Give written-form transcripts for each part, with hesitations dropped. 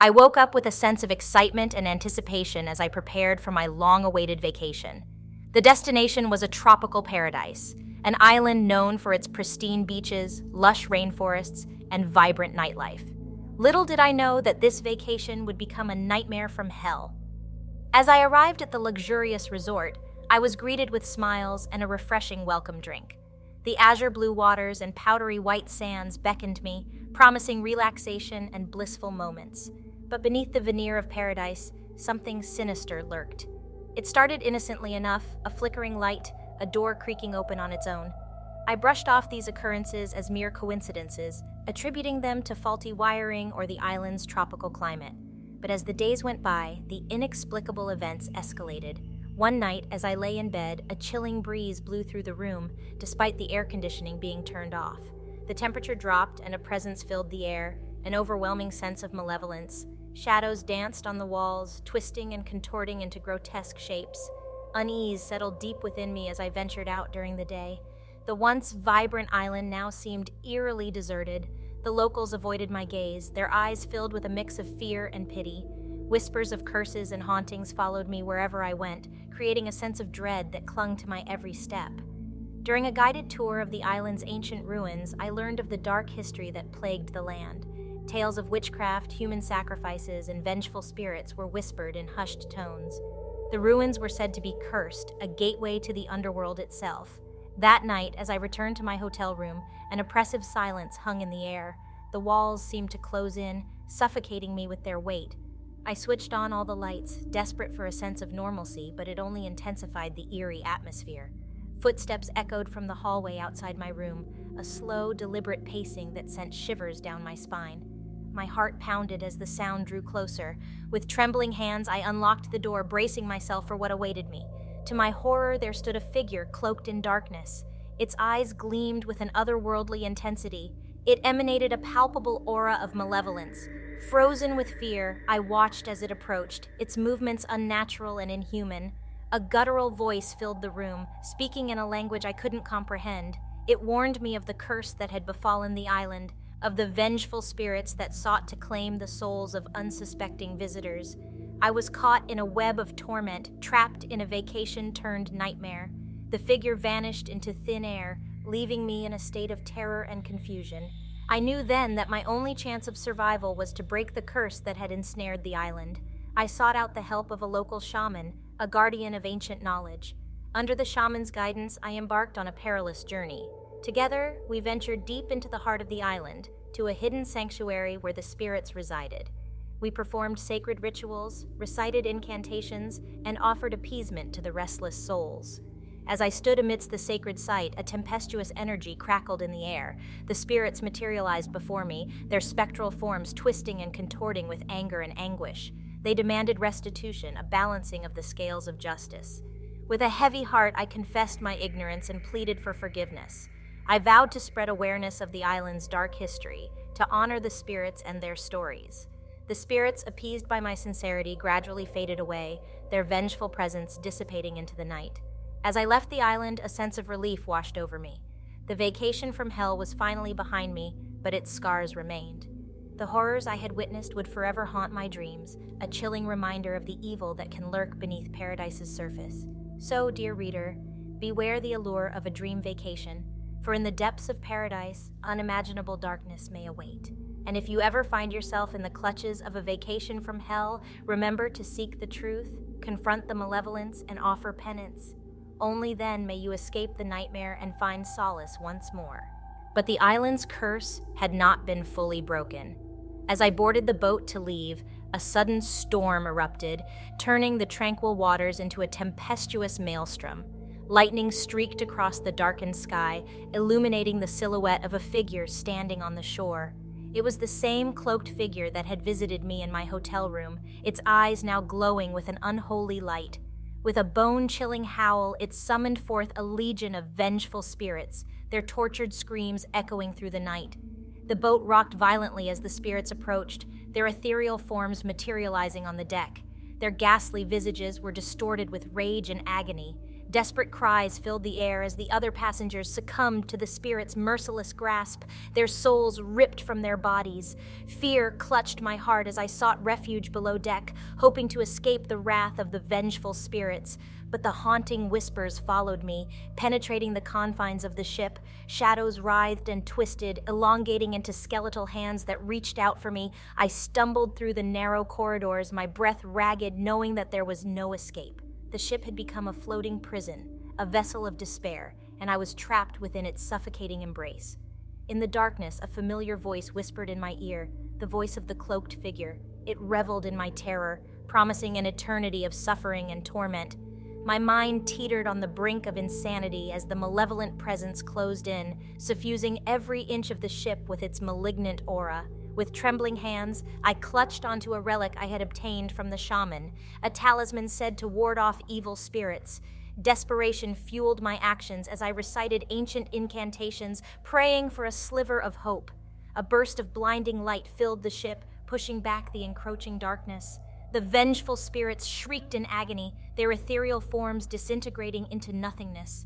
I woke up with a sense of excitement and anticipation as I prepared for my long-awaited vacation. The destination was a tropical paradise, an island known for its pristine beaches, lush rainforests, and vibrant nightlife. Little did I know that this vacation would become a nightmare from hell. As I arrived at the luxurious resort, I was greeted with smiles and a refreshing welcome drink. The azure blue waters and powdery white sands beckoned me, promising relaxation and blissful moments. But beneath the veneer of paradise, something sinister lurked. It started innocently enough, a flickering light, a door creaking open on its own. I brushed off these occurrences as mere coincidences, attributing them to faulty wiring or the island's tropical climate. But as the days went by, the inexplicable events escalated. One night, as I lay in bed, a chilling breeze blew through the room, despite the air conditioning being turned off. The temperature dropped and a presence filled the air, an overwhelming sense of malevolence. Shadows danced on the walls, twisting and contorting into grotesque shapes. Unease settled deep within me as I ventured out during the day. The once vibrant island now seemed eerily deserted. The locals avoided my gaze, their eyes filled with a mix of fear and pity. Whispers of curses and hauntings followed me wherever I went, creating a sense of dread that clung to my every step. During a guided tour of the island's ancient ruins, I learned of the dark history that plagued the land. Tales of witchcraft, human sacrifices, and vengeful spirits were whispered in hushed tones. The ruins were said to be cursed, a gateway to the underworld itself. That night, as I returned to my hotel room, an oppressive silence hung in the air. The walls seemed to close in, suffocating me with their weight. I switched on all the lights, desperate for a sense of normalcy, but it only intensified the eerie atmosphere. Footsteps echoed from the hallway outside my room, a slow, deliberate pacing that sent shivers down my spine. My heart pounded as the sound drew closer. With trembling hands, I unlocked the door, bracing myself for what awaited me. To my horror, there stood a figure cloaked in darkness. Its eyes gleamed with an otherworldly intensity. It emanated a palpable aura of malevolence. Frozen with fear, I watched as it approached, its movements unnatural and inhuman. A guttural voice filled the room, speaking in a language I couldn't comprehend. It warned me of the curse that had befallen the island, of the vengeful spirits that sought to claim the souls of unsuspecting visitors. I was caught in a web of torment, trapped in a vacation-turned-nightmare. The figure vanished into thin air, leaving me in a state of terror and confusion. I knew then that my only chance of survival was to break the curse that had ensnared the island. I sought out the help of a local shaman, a guardian of ancient knowledge. Under the shaman's guidance, I embarked on a perilous journey. Together, we ventured deep into the heart of the island, to a hidden sanctuary where the spirits resided. We performed sacred rituals, recited incantations, and offered appeasement to the restless souls. As I stood amidst the sacred site, a tempestuous energy crackled in the air. The spirits materialized before me, their spectral forms twisting and contorting with anger and anguish. They demanded restitution, a balancing of the scales of justice. With a heavy heart, I confessed my ignorance and pleaded for forgiveness. I vowed to spread awareness of the island's dark history, to honor the spirits and their stories. The spirits, appeased by my sincerity, gradually faded away, their vengeful presence dissipating into the night. As I left the island, a sense of relief washed over me. The vacation from hell was finally behind me, but its scars remained. The horrors I had witnessed would forever haunt my dreams, a chilling reminder of the evil that can lurk beneath paradise's surface. So, dear reader, beware the allure of a dream vacation, for in the depths of paradise, unimaginable darkness may await. And if you ever find yourself in the clutches of a vacation from hell, remember to seek the truth, confront the malevolence, and offer penance. Only then may you escape the nightmare and find solace once more. But the island's curse had not been fully broken. As I boarded the boat to leave, a sudden storm erupted, turning the tranquil waters into a tempestuous maelstrom. Lightning streaked across the darkened sky, illuminating the silhouette of a figure standing on the shore. It was the same cloaked figure that had visited me in my hotel room, its eyes now glowing with an unholy light. With a bone-chilling howl, it summoned forth a legion of vengeful spirits, their tortured screams echoing through the night. The boat rocked violently as the spirits approached, their ethereal forms materializing on the deck. Their ghastly visages were distorted with rage and agony. Desperate cries filled the air as the other passengers succumbed to the spirit's merciless grasp, their souls ripped from their bodies. Fear clutched my heart as I sought refuge below deck, hoping to escape the wrath of the vengeful spirits. But the haunting whispers followed me, penetrating the confines of the ship. Shadows writhed and twisted, elongating into skeletal hands that reached out for me. I stumbled through the narrow corridors, my breath ragged, knowing that there was no escape. The ship had become a floating prison, a vessel of despair, and I was trapped within its suffocating embrace. In the darkness, a familiar voice whispered in my ear, the voice of the cloaked figure. It reveled in my terror, promising an eternity of suffering and torment. My mind teetered on the brink of insanity as the malevolent presence closed in, suffusing every inch of the ship with its malignant aura. With trembling hands, I clutched onto a relic I had obtained from the shaman, a talisman said to ward off evil spirits. Desperation fueled my actions as I recited ancient incantations, praying for a sliver of hope. A burst of blinding light filled the ship, pushing back the encroaching darkness. The vengeful spirits shrieked in agony, their ethereal forms disintegrating into nothingness.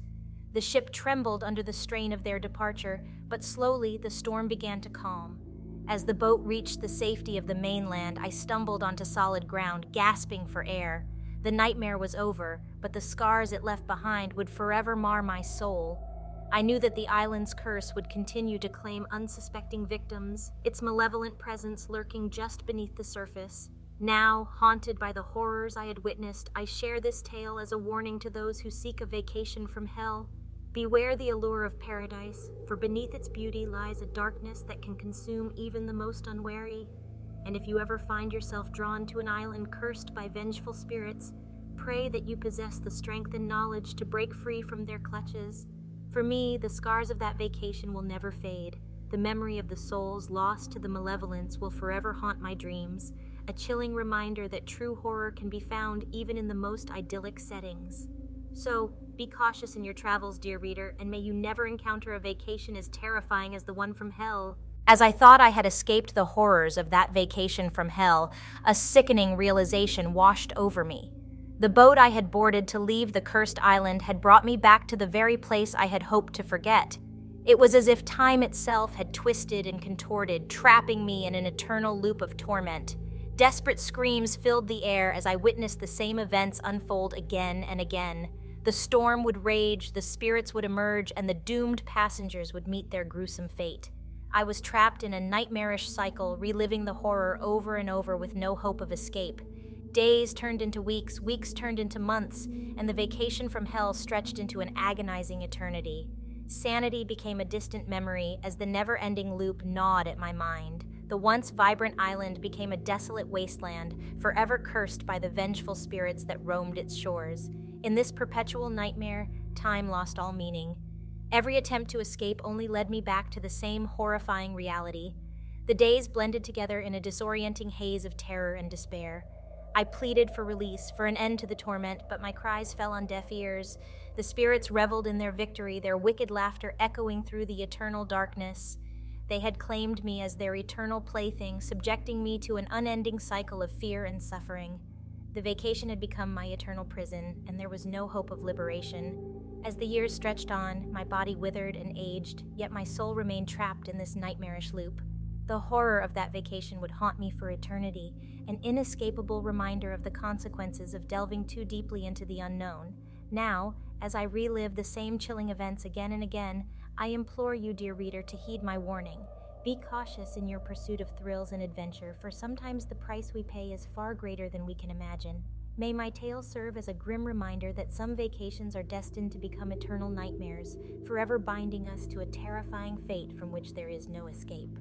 The ship trembled under the strain of their departure, but slowly the storm began to calm. As the boat reached the safety of the mainland, I stumbled onto solid ground, gasping for air. The nightmare was over, but the scars it left behind would forever mar my soul. I knew that the island's curse would continue to claim unsuspecting victims, its malevolent presence lurking just beneath the surface. Now, haunted by the horrors I had witnessed, I share this tale as a warning to those who seek a vacation from hell. Beware the allure of paradise, for beneath its beauty lies a darkness that can consume even the most unwary. And if you ever find yourself drawn to an island cursed by vengeful spirits, pray that you possess the strength and knowledge to break free from their clutches. For me, the scars of that vacation will never fade. The memory of the souls lost to the malevolence will forever haunt my dreams, a chilling reminder that true horror can be found even in the most idyllic settings. So, be cautious in your travels, dear reader, and may you never encounter a vacation as terrifying as the one from hell. As I thought I had escaped the horrors of that vacation from hell, a sickening realization washed over me. The boat I had boarded to leave the cursed island had brought me back to the very place I had hoped to forget. It was as if time itself had twisted and contorted, trapping me in an eternal loop of torment. Desperate screams filled the air as I witnessed the same events unfold again and again. The storm would rage, the spirits would emerge, and the doomed passengers would meet their gruesome fate. I was trapped in a nightmarish cycle, reliving the horror over and over with no hope of escape. Days turned into weeks, weeks turned into months, and the vacation from hell stretched into an agonizing eternity. Sanity became a distant memory as the never-ending loop gnawed at my mind. The once vibrant island became a desolate wasteland, forever cursed by the vengeful spirits that roamed its shores. In this perpetual nightmare, time lost all meaning. Every attempt to escape only led me back to the same horrifying reality. The days blended together in a disorienting haze of terror and despair. I pleaded for release, for an end to the torment, but my cries fell on deaf ears. The spirits reveled in their victory, their wicked laughter echoing through the eternal darkness. They had claimed me as their eternal plaything, subjecting me to an unending cycle of fear and suffering. The vacation had become my eternal prison, and there was no hope of liberation. As the years stretched on, my body withered and aged, yet my soul remained trapped in this nightmarish loop. The horror of that vacation would haunt me for eternity, an inescapable reminder of the consequences of delving too deeply into the unknown. Now, as I relive the same chilling events again and again, I implore you, dear reader, to heed my warning. Be cautious in your pursuit of thrills and adventure, for sometimes the price we pay is far greater than we can imagine. May my tale serve as a grim reminder that some vacations are destined to become eternal nightmares, forever binding us to a terrifying fate from which there is no escape.